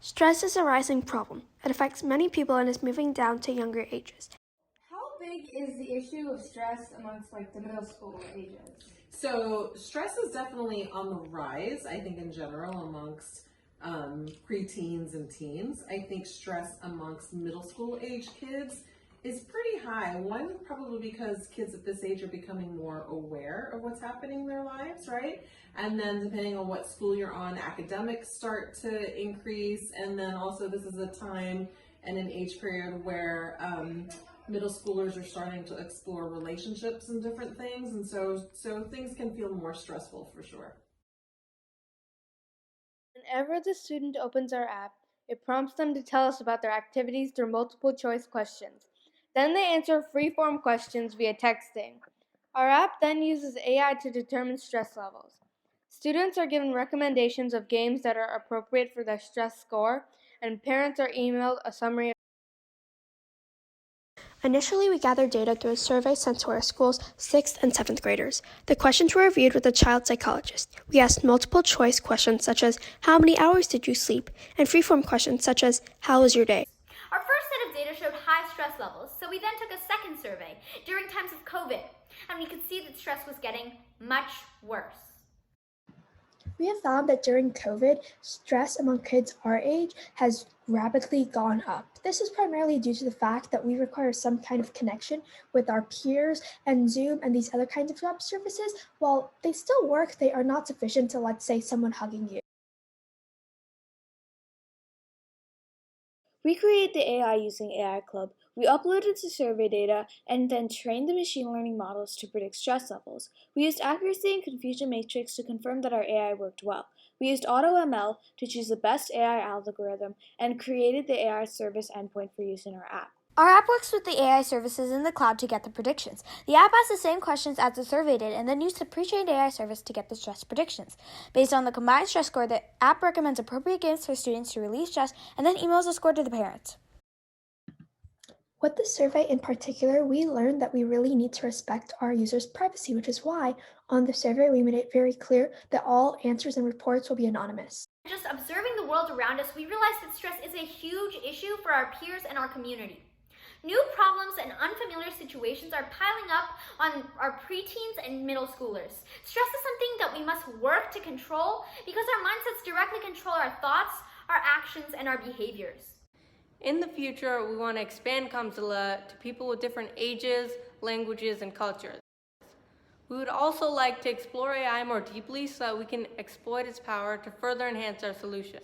Stress is a rising problem. It affects many people and is moving down to younger ages. How big is the issue of stress amongst the middle school ages? So stress is definitely on the rise, I think, in general amongst preteens and teens. I think stress amongst middle school age kids is pretty high. One, probably because kids at this age are becoming more aware of what's happening in their lives, right? And then depending on what school you're on, academics start to increase. And then also this is a time and an age period where middle schoolers are starting to explore relationships and different things. And so things can feel more stressful for sure. Whenever the student opens our app, it prompts them to tell us about their activities through multiple choice questions. Then they answer free-form questions via texting. Our app then uses AI to determine stress levels. Students are given recommendations of games that are appropriate for their stress score, and parents are emailed a summary. Initially, we gathered data through a survey sent to our school's 6th and 7th graders. The questions were reviewed with a child psychologist. We asked multiple choice questions such as, how many hours did you sleep? And free-form questions such as, how was your day? Our first set of data showed high stress levels, so we then took a second survey during times of COVID, and we could see that stress was getting much worse. We have found that during COVID, stress among kids our age has rapidly gone up. This is primarily due to the fact that we require some kind of connection with our peers, and Zoom and these other kinds of web services, while they still work, they are not sufficient to, let's say, someone hugging you. We created the AI using AI Club. We uploaded the survey data and then trained the machine learning models to predict stress levels. We used accuracy and confusion matrix to confirm that our AI worked well. We used AutoML to choose the best AI algorithm and created the AI service endpoint for use in our app. Our app works with the AI services in the cloud to get the predictions. The app asks the same questions as the survey did and then used the pre-trained AI service to get the stress predictions. Based on the combined stress score, the app recommends appropriate games for students to relieve stress and then emails the score to the parents. With the survey in particular, we learned that we really need to respect our users' privacy, which is why on the survey we made it very clear that all answers and reports will be anonymous. Just observing the world around us, we realized that stress is a huge issue for our peers and our community. New problems and unfamiliar situations are piling up on our preteens and middle schoolers. Stress is something that we must work to control because our mindsets directly control our thoughts, our actions, and our behaviors. In the future, we want to expand Kamzilla to people with different ages, languages, and cultures. We would also like to explore AI more deeply so that we can exploit its power to further enhance our solution.